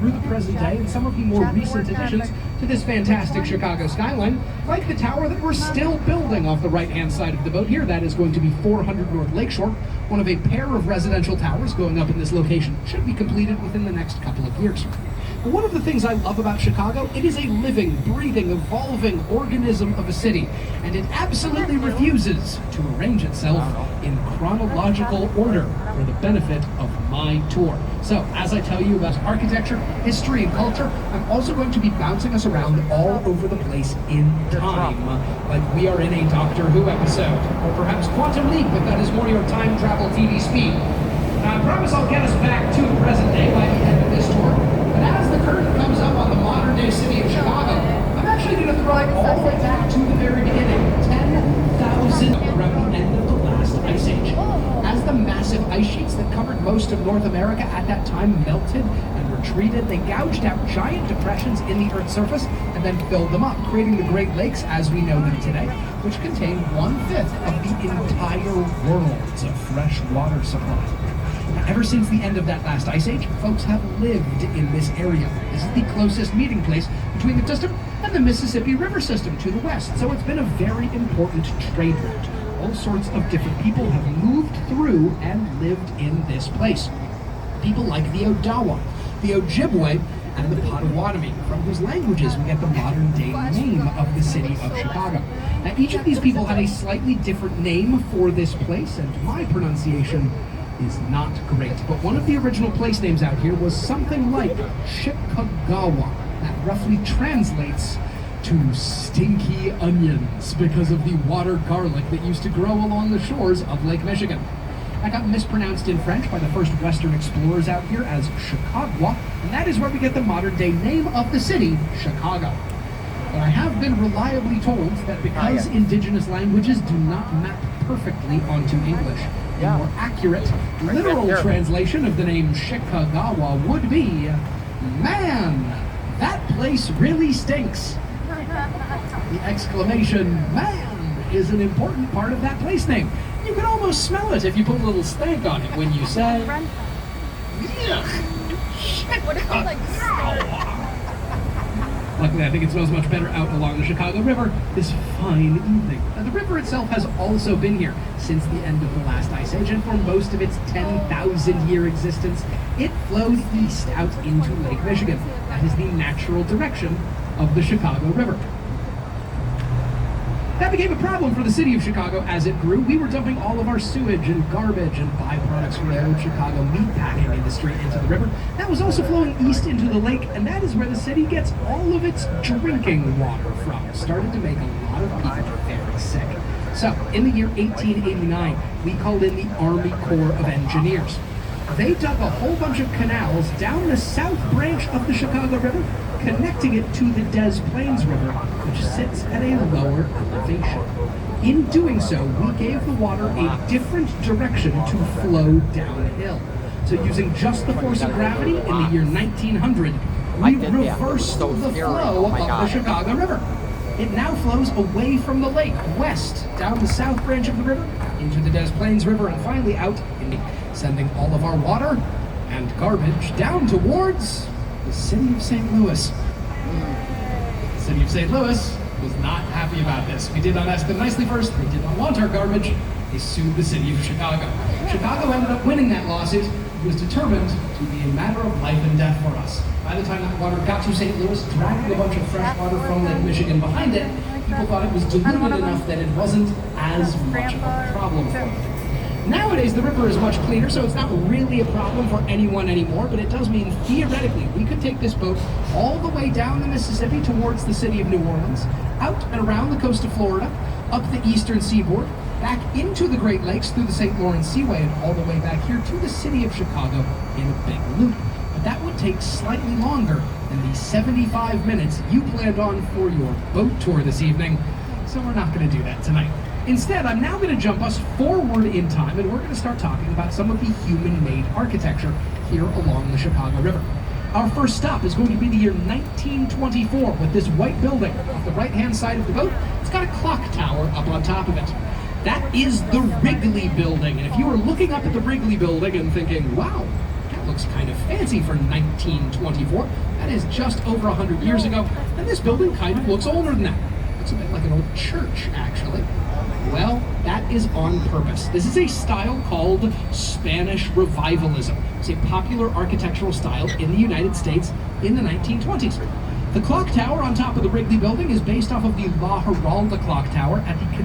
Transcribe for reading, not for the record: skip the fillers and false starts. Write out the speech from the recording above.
through the present day and some of the more recent additions to this fantastic Chicago skyline, like the tower that we're still building off the right-hand side of the boat here. That is going to be 400 North Lakeshore, one of a pair of residential towers going up in this location. Should be completed within the next couple of years. But one of the things I love about Chicago, it is a living, breathing, evolving organism of a city, and it absolutely refuses to arrange itself in chronological order for the benefit of my tour. So, as I tell you about architecture, history, and culture, I'm also going to be bouncing us around all over the place in time, like we are in a Doctor Who episode, or perhaps Quantum Leap, if that is more your time travel TV speed. I promise I'll get us back to the present day by the end of this tour, but as the curtain comes up on the modern-day city of Chicago, I'm actually going to throw it all the way back to the very beginning, 10,000 around the end of the last ice age. As the massive ice sheets that covered most of North America at that time melted and retreated, they gouged out giant depressions in the Earth's surface and then filled them up, creating the Great Lakes as we know them today, which contain 1/5 of the entire world's fresh water supply. Ever since the end of that last ice age, folks have lived in this area. This is the closest meeting place between the system and the Mississippi River system to the west, so it's been a very important trade route. All sorts of different people have moved through and lived in this place. People like the Odawa, the Ojibwe, and the Potawatomi, from whose languages we get the modern-day name of the city of Chicago. Now, each of these people had a slightly different name for this place, and my pronunciation is not great, but one of the original place names out here was something like Chicagawa. That roughly translates to stinky onions because of the water garlic that used to grow along the shores of Lake Michigan. That got mispronounced in French by the first Western explorers out here as Chicagua, and that is where we get the modern-day name of the city, Chicago. But I have been reliably told that because indigenous languages do not map perfectly onto English, a more accurate, literal translation of the name Chicagawa would be, "Man, that place really stinks." The exclamation, "man," is an important part of that place name. You can almost smell it if you put a little stank on it when you say, "Yuck, Chicagawa." Luckily, I think it smells much better out along the Chicago River this fine evening. Now, the river itself has also been here since the end of the last ice age, and for most of its 10,000-year existence, it flowed east out into Lake Michigan. That is the natural direction of the Chicago River. That became a problem for the city of Chicago as it grew. We were dumping all of our sewage and garbage and byproducts from the old Chicago meatpacking industry into the river. That was also flowing east into the lake, and that is where the city gets all of its drinking water from. It started to make a lot of people very sick. So, in the year 1889, we called in the Army Corps of Engineers. They dug a whole bunch of canals down the south branch of the Chicago River, connecting it to the Des Plaines River, which sits at a lower elevation. In doing so, we gave the water a different direction to flow downhill. So using just the force of gravity in the year 1900, we reversed the flow of the Chicago River. It now flows away from the lake, west, down the south branch of the river, into the Des Plaines River, and finally out, sending all of our water and garbage down towards the city of St. Louis. The city of St. Louis was not happy about this. We did not ask them nicely first. They did not want our garbage. They sued the city of Chicago. Chicago ended up winning that lawsuit. It was determined to be a matter of life and death for us. By the time that water got to St. Louis, dragging a bunch of fresh water from Lake Michigan behind it, people thought it was diluted enough that it wasn't as much of a problem for them. Nowadays, the river is much cleaner, so it's not really a problem for anyone anymore, but it does mean, theoretically, we could take this boat all the way down the Mississippi towards the city of New Orleans, out and around the coast of Florida, up the eastern seaboard, back into the Great Lakes through the St. Lawrence Seaway, and all the way back here to the city of Chicago in a big loop. But that would take slightly longer than the 75 minutes you planned on for your boat tour this evening, so we're not going to do that tonight. Instead, I'm now going to jump us forward in time, and we're going to start talking about some of the human-made architecture here along the Chicago River. Our first stop is going to be the year 1924 with this white building off the right-hand side of the boat. It's got a clock tower up on top of it. That is the Wrigley Building, and if you were looking up at the Wrigley Building and thinking, wow, that looks kind of fancy for 1924. That is just over 100 years ago, and this building kind of looks older than that. Looks a bit like an old church, actually. Well, that is on purpose. This is a style called Spanish Revivalism. It's a popular architectural style in the United States in the 1920s. The clock tower on top of the Wrigley Building is based off of the La Giralda clock tower at the